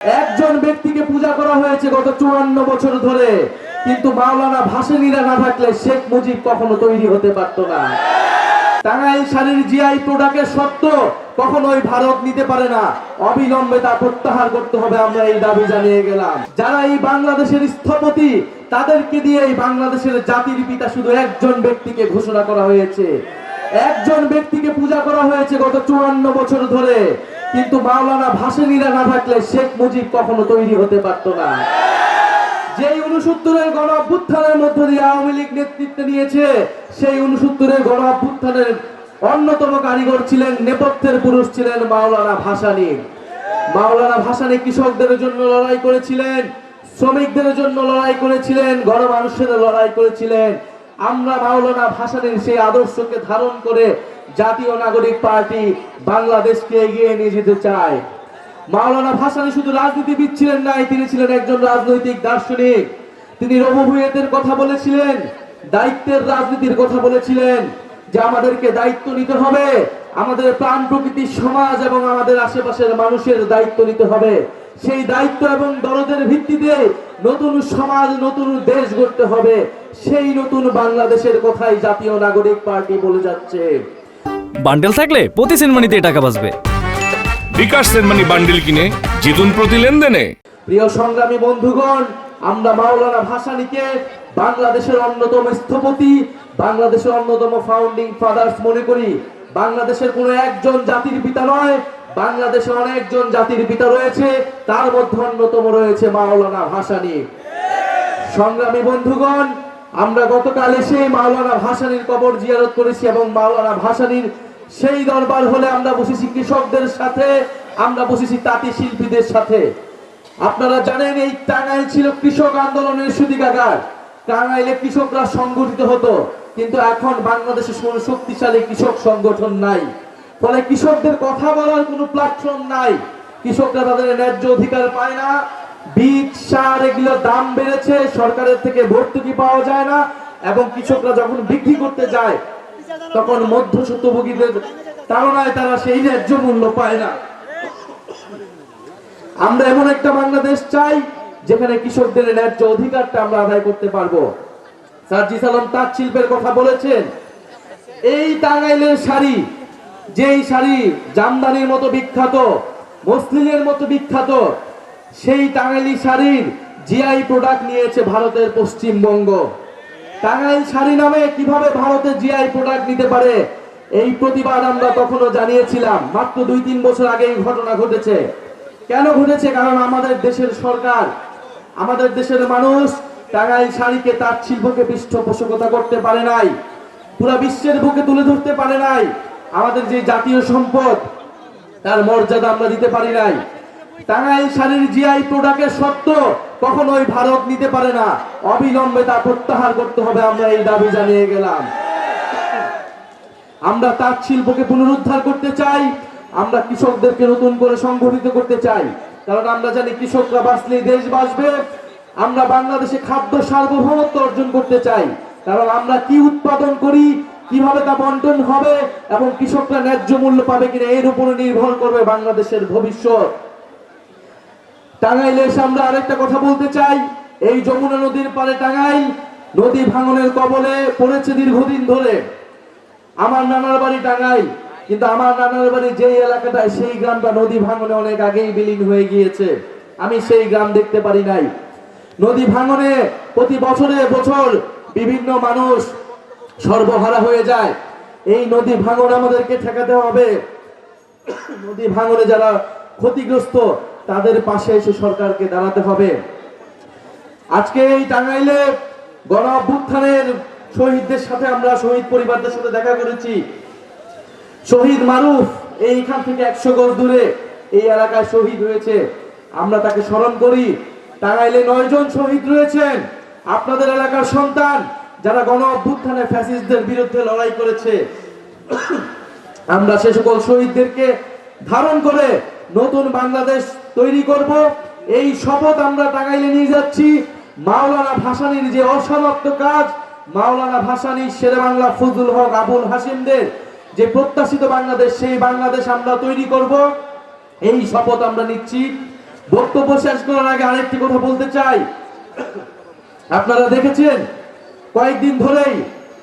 একজন ব্যক্তিকে পূজা করা হয়েছে গত 54 বছর ধরে, কিন্তু মাওলানা ভাসানীরা না থাকলে শেখ মুজিব কখনো তৈরি হতে পারত না। টাঙ্গাইল শাড়ির জিআই প্রোডাক্টের সত্ত্ব কখনোই ভারত নিতে পারে না, অবিলম্বে তা প্রত্যাহার করতে হবে। আমরা এই দাবি জানিয়ে গেলাম। যারা এই বাংলাদেশের স্থপতি, তাদেরকে দিয়ে এই বাংলাদেশের জাতির পিতা শুধু একজন ব্যক্তিকে ঘোষণা করা হয়েছে। একজন ব্যক্তিকে পূজা করা হয়েছে গত 54 বছর ধরে, কিন্তু মাওলানা ভাসানীরা না থাকলে শেখ মুজিব কখনো তৈরি হতে পারত না। যেই 69-এর গণ অভ্যুত্থানের মধ্য দিয়ে আওয়ামী লীগ নেতৃত্ব নিয়েছে, সেই 69-এর গণ অভ্যুত্থানের অন্যতম কারিগর ছিলেন, নেপথ্যের পুরুষ ছিলেন মাওলানা ভাসানী। মাওলানা ভাসানী কৃষকদের জন্য লড়াই করেছিলেন, শ্রমিকদের জন্য লড়াই করেছিলেন, গণমানুষের লড়াই করেছিলেন। আমরা মাওলানা ভাসানীর সেই আদর্শকে ধারণ করে জাতীয় নাগরিক পার্টি বাংলাদেশকে এগিয়ে নিয়ে যেতে চায়। মাওলানা ভাসানী শুধু রাজনীতিবিদ ছিলেন নাই, তিনি ছিলেন একজন রাজনৈতিক দার্শনিক। তিনি রবীন্দ্রনাথের কথা বলেছিলেন, দায়িত্বের রাজনীতির কথা বলেছিলেন, যে আমাদেরকে দায়িত্ব নিতে হবে, আমাদের প্রাণ প্রকৃতির সমাজ এবং আমাদের আশেপাশের মানুষের দায়িত্ব নিতে হবে। সেই দায়িত্ব এবং দরদের ভিত্তিতে নতুন সমাজ, নতুন দেশ গড়তে হবে। সেই নতুন বাংলাদেশের কথাই জাতীয় নাগরিক পার্টি বলে যাচ্ছে। বান্ডেল থাকলে প্রতি সেনমানিতে টাকা বাঁচবে। বিকাশ সেনমানি বান্ডেল কিনে জিতুন প্রতি লেনদেনে। প্রিয় সংগ্রামী বন্ধুগণ, আমরা মাওলানা ভাসানীকে বাংলাদেশের অন্যতম স্থপতি, বাংলাদেশের অন্যতম ফাউন্ডিং ফাদার্স মনে করি। বাংলাদেশের কোনো একজন জাতির পিতা নয়, বাংলাদেশে অনেকজন জাতির পিতা রয়েছে, তার মধ্যে অন্যতম রয়েছে মাওলানা ভাসানী। সংগ্রামী বন্ধুগণ, আমরা গতকাল এসে মাওলানা ভাসানীর কবর জিয়ারত করেছি এবং মাওলানা ভাসানীর সেই দরবার হলে আমরা বসেছি কৃষকদের সাথে, আমরা বসেছি তাঁতি শিল্পীদের সাথে। আপনারা জানেন, এই টাঙ্গাইল ছিল কৃষক আন্দোলনের সূতিকাগার। টাঙ্গাইলে কৃষকরা সংগঠিত হতো, কিন্তু এখন বাংলাদেশে কোনো শক্তিশালী কৃষক সংগঠন নাই। ফলে কৃষকদের কথা বলার কোনো প্ল্যাটফর্ম নাই। কৃষকরা তাদের ন্যায্য অধিকার পায় না। বীজ, সার এগুলোর দাম বেড়েছে, সরকারের থেকে ভর্তুকি পাওয়া যায় না, এবং কৃষকরা যখন বিক্রি করতে যায় তখন মধ্যস্বত্বভোগীদের তাড়নায় তারা সেই ন্যায্য মূল্য পায় না। আমরা এমন একটা বাংলাদেশ চাই যেখানে কৃষকদের ন্যায্য অধিকারটা আমরা আদায় করতে পারবো। সার্জিস আলম তাঁত শিল্পের কথা বলেছেন। এই টাঙ্গাইলের শাড়ি, যেই শাড়ি জামদানির মতো বিখ্যাত, মসলিনের মতো বিখ্যাত, সেই টাঙ্গাইলি শাড়ির জিআই প্রোডাক্ট নিয়েছে ভারতের পশ্চিমবঙ্গ। টাঙ্গাইল শাড়ি নামে কিভাবে ভারতের জিআই প্রোডাক্ট নিতে পারে, এই প্রতিবাদ আমরা তখনও জানিয়েছিলাম। মাত্র 2-3 বছর আগে এই ঘটনা ঘটেছে। কেন ঘটেছে? কারণ আমাদের দেশের সরকার, আমাদের দেশের মানুষ টাঙ্গাইল শাড়িকে, তাঁত শিল্পকে পৃষ্ঠপোষকতা করতে পারে নাই, পুরো বিশ্বের বুকে তুলে ধরতে পারে নাই। আমাদের যে জাতীয় সম্পদ, তার মর্যাদা আমরা দিতে পারি নাই। টাঙ্গাইল শাড়ির জিআই প্রোডাক্টের সত্ত্ব কখনোই ভারত নিতে পারে না, অবিলম্বে তা প্রত্যাহার করতে হবে। আমরা এই দাবি জানিয়ে গেলাম। আমরা তাঁত শিল্পকে পুনরুদ্ধার করতে চাই, আমরা কৃষকদেরকে নতুন করে সংগঠিত করতে চাই, কারণ আমরা জানি কৃষকরা বাঁচলেই দেশ বাঁচবে। আমরা বাংলাদেশে খাদ্য সার্বভৌমত্ব অর্জন করতে চাই, কারণ আমরা কি উৎপাদন করি, কিভাবে তা বন্টন হবে এবং কৃষকরা ন্যায্য মূল্য পাবে কিনা, এর উপরে নির্ভর করবে বাংলাদেশের ভবিষ্যৎ। টাঙ্গাইলে এসে আমরা আরেকটা কথা বলতে চাই। এই যমুনা নদীর পারে টাঙ্গাইল নদী ভাঙনের কবলে পড়েছে দীর্ঘদিন ধরে। আমার নানার বাড়ি টাঙ্গাইল, কিন্তু আমার নানার বাড়ি যেই এলাকাটায়, সেই গ্রামটা নদী ভাঙনে অনেক আগেই বিলীন হয়ে গিয়েছে। আমি সেই গ্রাম দেখতে পারি নাই। নদী ভাঙনে প্রতি বছরে বছর বিভিন্ন মানুষ সর্বহারা হয়ে যায়। এই নদী ভাঙন আমাদেরকে ঠেকাতে হবে। নদী ভাঙনে যারা ক্ষতিগ্রস্ত, তাদের পাশে এসে সরকারকে দাঁড়াতে হবে। আজকে এই টাঙ্গাইলে গণ অভ্যুত্থানের শহীদদের সাথে, আমরা শহীদ পরিবারদের সাথে দেখা করেছি। শহীদ মারুফ এইখান থেকে 100 গজ দূরে এই এলাকায় শহীদ হয়েছে, আমরা তাকে স্মরণ করি। টাঙ্গাইলে 9 জন শহীদ রয়েছেন, আপনাদের এলাকার সন্তান, যারা গণ অভ্যুত্থানে ফ্যাসিস্টদের বিরুদ্ধে লড়াই করেছে। আমরা সে সকল শহীদদেরকে ধারণ করে নতুন বাংলাদেশ তৈরি করব, এই শপথ আমরা টাঙ্গাইলে নিয়ে যাচ্ছি। মাওলানা ভাসানীর যে অসমাপ্ত কাজ, মাওলানা ভাসানী, শেরেবাংলা ফজলুল হক, আবুল হাসিমদের যে প্রত্যাশিত বাংলাদেশ, সেই বাংলাদেশ আমরা তৈরি করব, এই শপথ আমরা নিচ্ছি। বক্তব্য শেষ করার আগে আরেকটি কথা বলতে চাই। আপনারা দেখেছেন কয়েকদিন ধরেই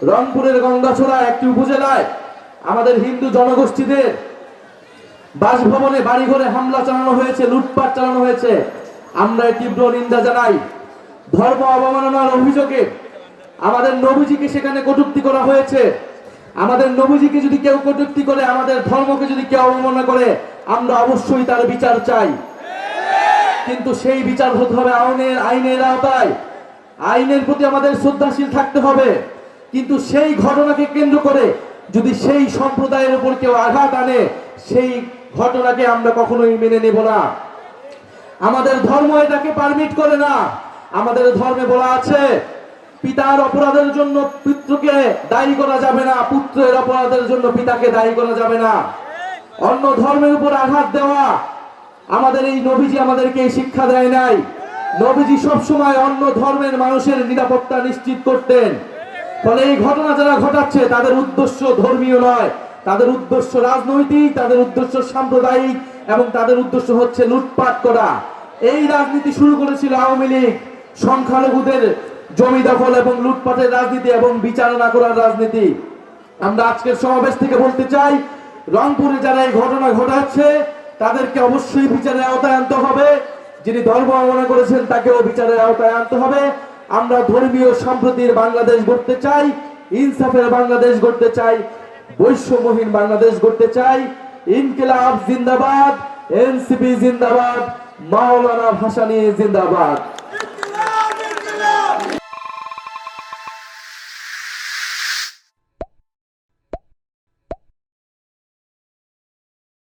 রংপুরের গঙ্গাছড়া একটি উপজেলায় আমাদের হিন্দু জনগোষ্ঠীদের বাসভবনে বাড়িঘরে হামলা চালানো হয়েছে, লুটপাট চালানো হয়েছে। আমরা এর তীব্র নিন্দা জানাই। ধর্ম অবমাননার অভিযোগে আমাদের নবীজিকে সেখানে কটূক্তি করা হয়েছে। আমাদের নবীজিকে যদি কেউ কটূক্তি করে, আমাদের ধর্মকে যদি কেউ অবমাননা করে, আমরা অবশ্যই তার বিচার চাই। কিন্তু সেই বিচার হতে হবে আইনের আওতায়। আইনের প্রতি আমাদের শ্রদ্ধাশীল থাকতে হবে। কিন্তু সেই ঘটনাকে কেন্দ্র করে যদি সেই সম্প্রদায়ের উপর কেউ আঘাত আনে, সেই ঘটনাকে আমরা কখনোই মেনে নেব না। আমাদের ধর্ম এটাকে পারমিট করে না। আমাদের ধর্মে বলা আছে, পিতার অপরাধের জন্য পুত্রকে দায়ী করা যাবে না, পুত্রের অপরাধের জন্য পিতাকে দায়ী করা যাবে না। অন্য ধর্মের উপর আঘাত দেওয়া, আমাদের এই নবীজি আমাদেরকে এই শিক্ষা দেয় নাই। নবীজি সবসময় অন্য ধর্মের মানুষের নিরাপত্তা নিশ্চিত করতেন। ফলে এই ঘটনা যারা ঘটাচ্ছে তাদের উদ্দেশ্য ধর্মীয় নয়, তাদের উদ্দেশ্য রাজনৈতিক, তাদের উদ্দেশ্য সাম্প্রদায়িক, এবং তাদের উদ্দেশ্য হচ্ছে লুটপাট করা। এই রাজনীতি শুরু করেছিল আওয়ামী লীগ, সংখ্যালঘুদের জমি দখল এবং লুটপাটের রাজনীতি এবং বিচার না করার রাজনীতি। আমরা আজকের সমাবেশ থেকে বলতে চাই, রংপুরে যারা এই ঘটনা ঘটাচ্ছে তাদেরকে অবশ্যই বিচারের আওতায় আনতে হবে। যিনি ধর্ম অবমাননা করেছেন তাকেও বিচারের আওতায় আনতে হবে। আমরা ধর্মীয় সম্প্রীতির বাংলাদেশ গড়তে চাই, ইনসাফের বাংলাদেশ গড়তে চাই, বৈষম্যহীন বাংলাদেশ গড়তে চাই। ইনকিলাব জিন্দাবাদ, এনসিপি জিন্দাবাদ, মাওলানা ভাসানী জিন্দাবাদ।